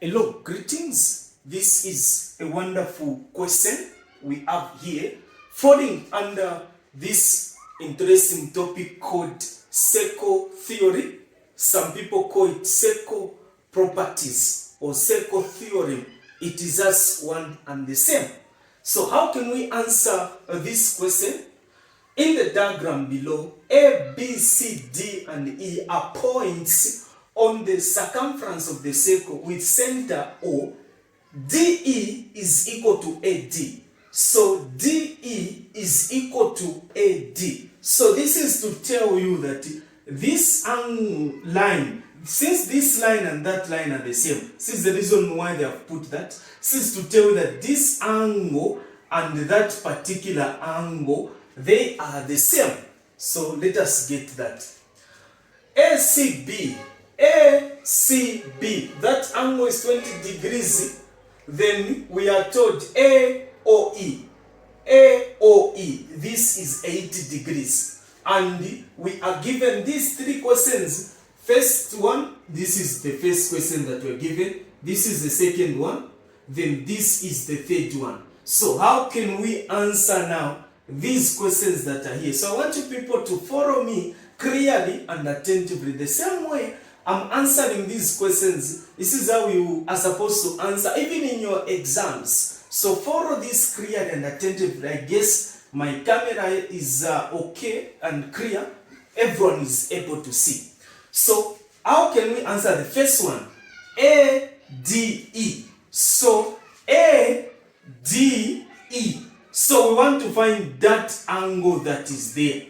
Hello, greetings. This is a wonderful question we have here, falling under this interesting topic called circle theory. Some people call it circle properties or circle theorem. It is just one and the same. So how can we answer this question? In the diagram below, A, B, C, D, and E are points on the circumference of the circle with center O. DE is equal to AD. So DE is equal to AD. So this is to tell you that this line, since this line and that line are the same, since the reason why they have put that, since to tell you that this angle and that particular angle, they are the same. So let us get that. ACB, that angle is 20 degrees. Then we are told AOE, this is 80 degrees. And we are given these three questions. First one, this is the first question that we're given. This is the second one. Then this is the third one. So how can we answer now these questions that are here? So I want you people to follow me clearly and attentively. The same way I'm answering these questions, this is how you are supposed to answer, even in your exams. So follow this clearly and attentively. I guess my camera is okay and clear. Everyone is able to see. So how can we answer the first one? ADE. So ADE. So we want to find that angle that is there.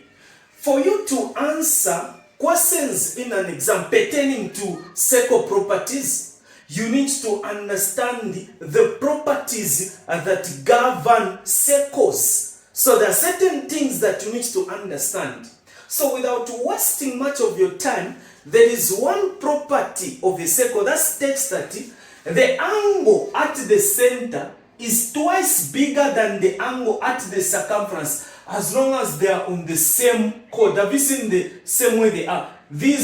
For you to answer questions in an exam pertaining to circle properties, you need to understand the properties that govern circles. So there are certain things that you need to understand. So without wasting much of your time, there is one property of a circle that states that the angle at the center is twice bigger than the angle at the circumference, as long as they are on the same chord. Have you seen the same way they are? They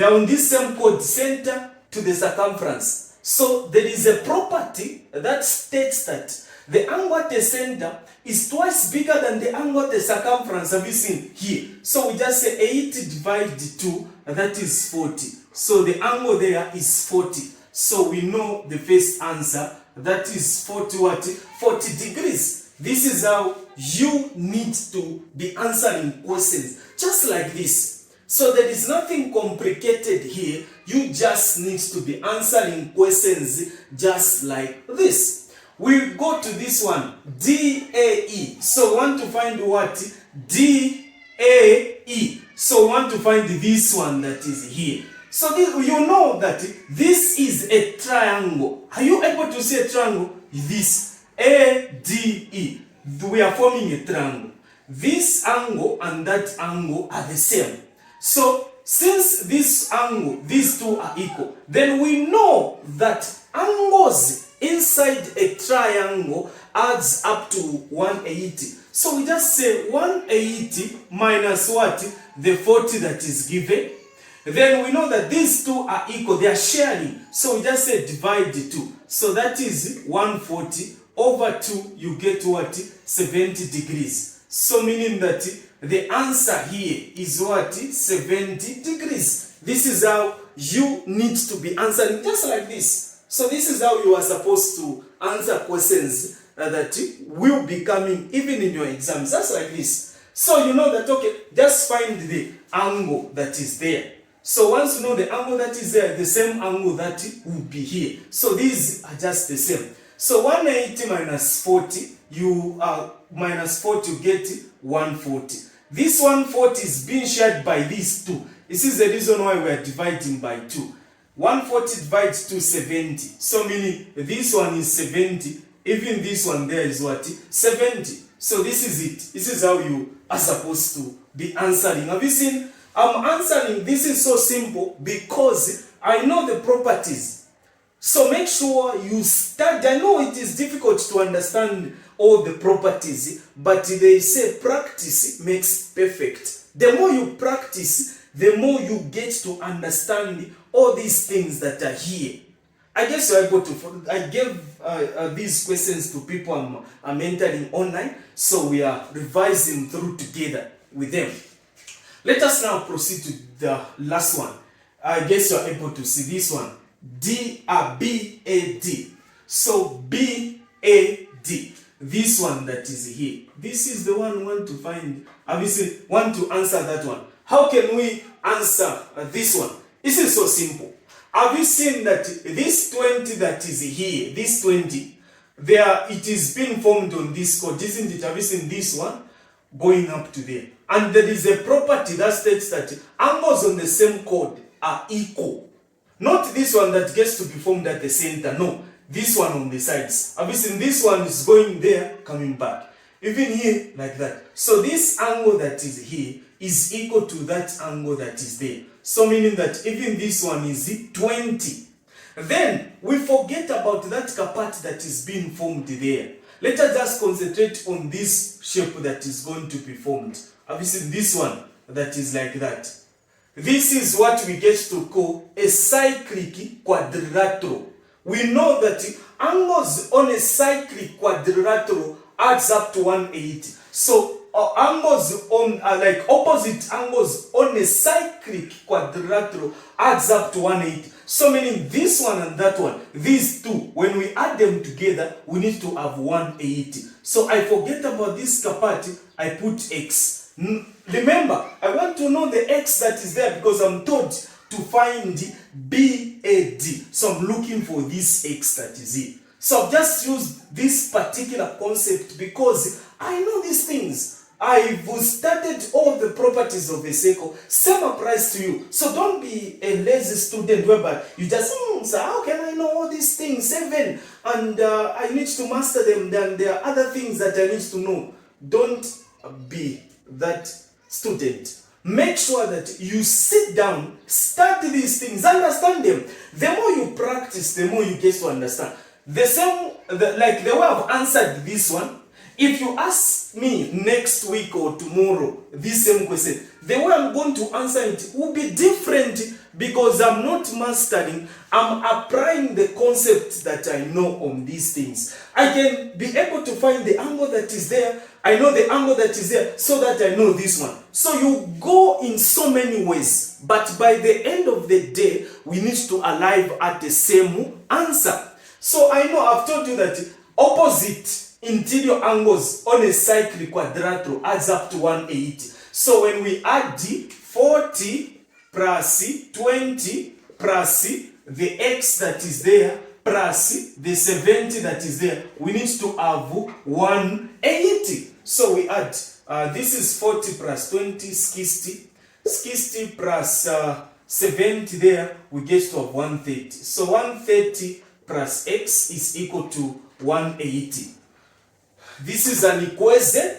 are on this same chord, center to the circumference. So there is a property that states that the angle at the center is twice bigger than the angle at the circumference. Have you seen here? So we just say 80 divided 2, that is 40. So the angle there is 40. So we know the first answer, that is 40 what? 40 degrees. This is how you need to be answering questions, just like this. So there is nothing complicated here. You just need to be answering questions just like this. We go to this one, DAE. So we want to find what? DAE. So we want to find this one that is here. So this, you know that this is a triangle. Are you able to see a triangle? This ADE. We are forming a triangle. This angle and that angle are the same. So since this angle, these two are equal, then we know that angles inside a triangle adds up to 180. So we just say 180 minus what? The 40 that is given. Then we know that these two are equal, they are sharing. So we just say divide the 2. So that is 140 over 2, you get what? 70 degrees. So meaning that the answer here is what? 70 degrees. This is how you need to be answering, just like this. So this is how you are supposed to answer questions that will be coming even in your exams, just like this. So you know that, okay, just find the angle that is there. So once you know the angle that is there, the same angle that will be here. So these are just the same. So 180 minus 40, you minus 40, you get 140. This 140 is being shared by these two. This is the reason why we are dividing by 2. 140 divides 2, 70. So meaning this one is 70. Even this one there is what? 70. So this is it. This is how you are supposed to be answering. Have you seen? I'm answering. This is so simple because I know the properties. So make sure you study. I know it is difficult to understand all the properties, but they say practice makes perfect. The more you practice, the more you get to understand all these things that are here. I guess you're able to. I gave these questions to people I'm mentoring online, so we are revising through together with them. Let us now proceed to the last one. I guess you're able to see this one. B-A-D. So B-A-D. This one that is here. This is the one we want to find. Obviously, want to answer that one. How can we answer this one? This is so simple. Have you seen that this 20 that is here, this 20, there it is being formed on this chord, isn't it? Have you seen this one going up to there? And there is a property that states that angles on the same chord are equal. Not this one that gets to be formed at the center. No, this one on the sides. Have you seen this one is going there, coming back. Even here, like that. So this angle that is here is equal to that angle that is there. So meaning that even this one is 20. Then we forget about that part that is being formed there. Let us just concentrate on this shape that is going to be formed. Have you seen this one that is like that? This is what we get to call a cyclic quadrilateral. We know that angles on a cyclic quadrilateral adds up to 180. So angles on like opposite angles on a cyclic quadrilateral adds up to 180. So meaning this one and that one, these two, when we add them together, we need to have 180. So I forget about this capacity, I put X. Remember, I want to know the X that is there because I'm told to find BAD. So I'm looking for this X that is here. So I've just used this particular concept because I know these things. I've studied all the properties of a circle. Same applies to you. So don't be a lazy student whereby you just, so how can I know all these things? 7. And I need to master them. Then there are other things that I need to know. Don't be that student. Make sure that you sit down, study these things, understand them. The more you practice, the more you get to understand. Like the way I've answered this one, if you ask me next week or tomorrow this same question, the way I'm going to answer it will be different because I'm not mastering, I'm applying the concept that I know on these things. I can be able to find the angle that is there. I know the angle that is there so that I know this one. So you go in so many ways, but by the end of the day, we need to arrive at the same answer. So I know I've told you that opposite interior angles on a cyclic quadrilateral adds up to 180. So when we add 40 plus 20 plus the X that is there plus the 70 that is there, we need to have 180. So we add, this is 40 plus 20, 60. 60 plus 70 there, we get to have 130. So 130 plus X is equal to 180. This is an equation.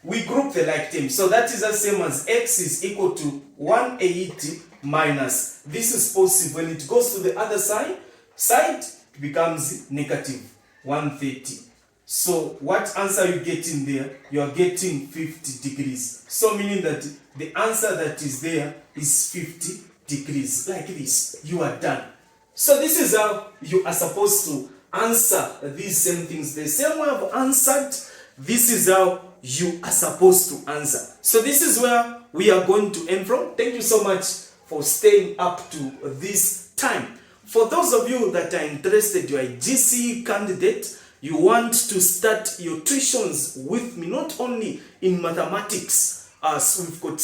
We group the like terms. So that is the same as X is equal to 180 minus. This is positive. When it goes to the other side, it becomes negative 130. So what answer you get in there? You are getting 50 degrees. So meaning that the answer that is there is 50 degrees. Like this. You are done. So this is how you are supposed to answer these same things. The same way I've answered, this is how you are supposed to answer. So this is where we are going to end from. Thank you so much for staying up to this time. For those of you that are interested, you are a GCE candidate, you want to start your tuitions with me, not only in mathematics, as we've got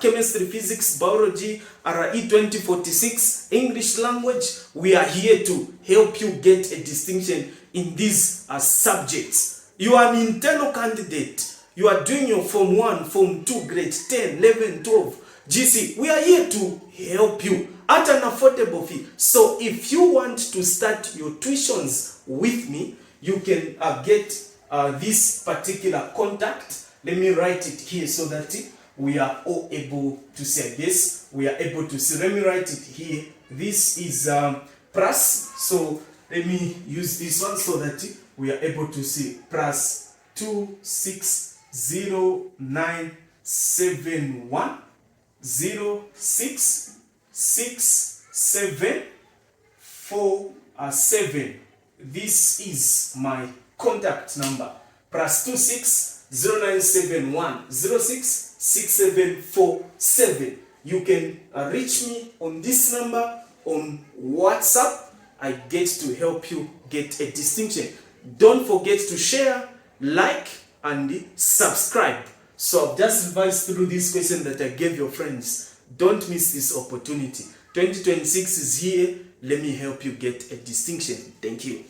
chemistry, physics, biology, RE 2046, English language. We are here to help you get a distinction in these subjects. You are an internal candidate. You are doing your Form 1, Form 2, grade 10, 11, 12, GC. We are here to help you at an affordable fee. So if you want to start your tuitions with me, you can get this particular contact. Let me write it here so that we are all able to see. Yes, we are able to see. Let me write it here. This is plus. So let me use this one so that we are able to see. Plus 26097106674 7. This is my contact number. +26 0971 06 6747. You can reach me on this number on WhatsApp. I get to help you get a distinction. Don't forget to share, like, and subscribe. So I've just revised through this question that I gave your friends. Don't miss this opportunity. 2026 is here. Let me help you get a distinction. Thank you.